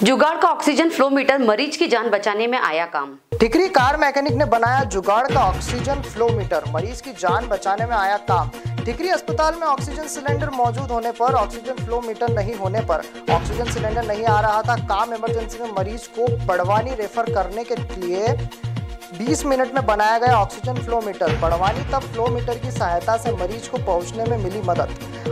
जुगाड़ का oxygen flow meter मरीज की जान बचाने में आया काम। टिकरी कार मैकेनिक ने बनाया जुगाड़ का ऑक्सीजन फ्लो मीटर, मरीज की जान बचाने में आया काम। टिकरी अस्पताल में ऑक्सीजन सिलेंडर मौजूद होने पर, ऑक्सीजन फ्लो मीटर नहीं होने पर ऑक्सीजन सिलेंडर नहीं आ रहा था काम। इमरजेंसी में मरीज को बड़वानी रेफर करने के लिए 20 मिनट में बनाया गया ऑक्सीजन फ्लो मीटर। बड़वानी तब फ्लो मीटर की सहायता से मरीज को पहुंचने में मिली मदद।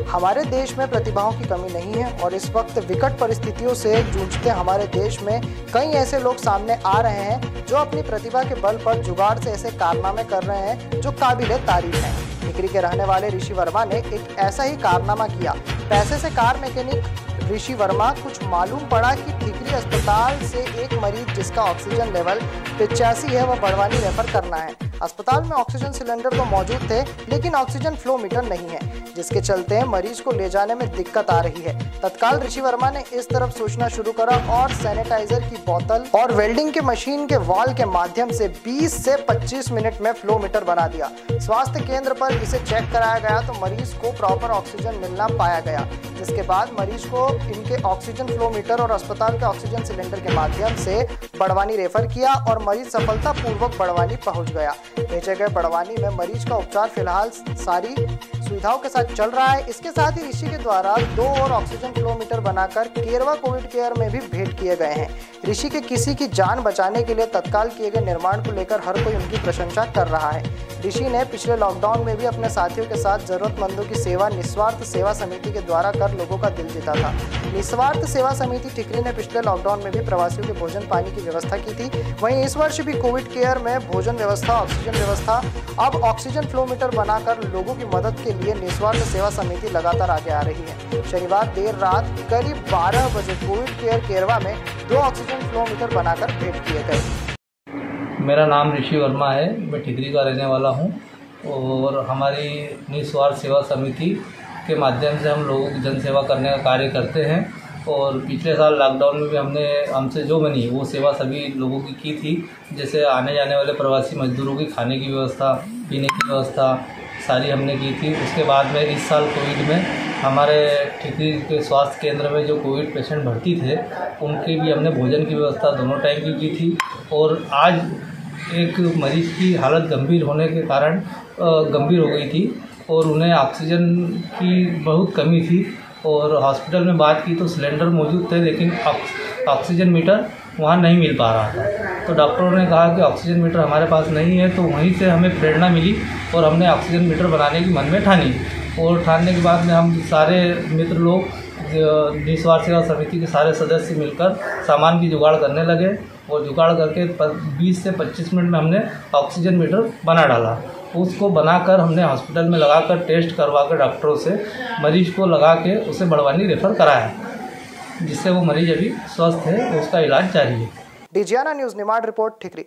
हमारे देश में प्रतिभाओं की कमी नहीं है और इस वक्त विकट परिस्थितियों से जूझते हमारे देश में कई ऐसे लोग सामने आ रहे हैं जो अपनी प्रतिभा के बल पर जुगाड़ से ऐसे कारनामे कर रहे हैं जो काबिले तारीफ हैं। टिकरी के रहने वाले ऋषि वर्मा ने एक ऐसा ही कारनामा किया। पैसे से कार मैकेनिक ऋषि वर्मा कुछ मालूम पड़ा कि टिकरी अस्पताल से एक मरीज जिसका ऑक्सीजन लेवल 85 है वह बड़वानी रेफर करना है। अस्पताल में ऑक्सीजन सिलेंडर तो मौजूद थे लेकिन ऑक्सीजन फ्लो मीटर नहीं है, जिसके चलते मरीज को ले जाने में दिक्कत आ रही है। तत्काल ऋषि वर्मा ने इस तरफ सोचना शुरू करा और सैनिटाइजर की बोतल और वेल्डिंग के मशीन के वॉल के माध्यम से 20 से 25 मिनट में फ्लो मीटर बना दिया। स्वास्थ्य केंद्र पर इसे चेक कराया गया तो मरीज को प्रॉपर ऑक्सीजन मिलना पाया गया, जिसके बाद मरीज को इनके ऑक्सीजन फ्लो मीटर और अस्पताल के ऑक्सीजन सिलेंडर के माध्यम से बड़वानी रेफर किया और मरीज सफलतापूर्वक बड़वानी पहुंच गया। भेजे गए बड़वानी में मरीज का उपचार फिलहाल सारी सुविधाओं के साथ चल रहा है। इसके साथ ही ऋषि के द्वारा 2 और ऑक्सीजन फ्लो मीटर बनाकर केरवा कोविड केयर में भी भेंट किए गए हैं। ऋषि के किसी की जान बचाने के लिए तत्काल किए गए निर्माण को लेकर हर कोई उनकी प्रशंसा कर रहा है। ऋषि ने पिछले लॉकडाउन में भी अपने साथियों के साथ जरूरतमंदों की सेवा निस्वार्थ सेवा समिति के द्वारा कर लोगों का दिल जीता था। निस्वार्थ सेवा समिति टिकरी ने पिछले लॉकडाउन में भी प्रवासियों के भोजन पानी की व्यवस्था की थी। वहीं इस वर्ष भी कोविड केयर में भोजन व्यवस्था, ऑक्सीजन व्यवस्था, अब ऑक्सीजन फ्लो मीटर बनाकर लोगों की मदद के लिए निस्वार्थ सेवा समिति लगातार आगे आ रही है। शनिवार देर रात करीब 12 बजे कोविड केयर केरवा में 2 ऑक्सीजन फ्लो मीटर बनाकर भेंट किए गए। मेरा नाम ऋषि वर्मा है, मैं टिकरी का रहने वाला हूं और हमारी निस्वार्थ सेवा समिति के माध्यम से हम लोगों की जन सेवा करने का कार्य करते हैं। और पिछले साल लॉकडाउन में भी हमसे जो बनी वो सेवा सभी लोगों की थी, जैसे आने जाने वाले प्रवासी मजदूरों की खाने की व्यवस्था, पीने की व्यवस्था सारी हमने की थी। उसके बाद में इस साल कोविड में हमारे टिकरी के स्वास्थ्य केंद्र में जो कोविड पेशेंट भर्ती थे उनकी भी हमने भोजन की व्यवस्था दोनों टाइम की थी। और आज एक मरीज की हालत गंभीर होने के कारण गंभीर हो गई थी और उन्हें ऑक्सीजन की बहुत कमी थी और हॉस्पिटल में बात की तो सिलेंडर मौजूद थे लेकिन ऑक्सीजन मीटर वहाँ नहीं मिल पा रहा था। तो डॉक्टरों ने कहा कि ऑक्सीजन मीटर हमारे पास नहीं है, तो वहीं से हमें प्रेरणा मिली और हमने ऑक्सीजन मीटर बनाने की मन में ठानी। और ठानने के बाद में हम सारे मित्र लोग निस्वार्थ सेवा समिति के सारे सदस्य मिलकर सामान की जुगाड़ करने लगे और जुगाड़ करके 20 से 25 मिनट में हमने ऑक्सीजन मीटर बना डाला। उसको बनाकर हमने हॉस्पिटल में लगाकर टेस्ट करवा कर डॉक्टरों से मरीज को लगा के उसे बड़वानी रेफर कराया, जिससे वो मरीज अभी स्वस्थ है, उसका इलाज जारी है। डिजियाना न्यूज़ निमाड़ रिपोर्ट टिकरी।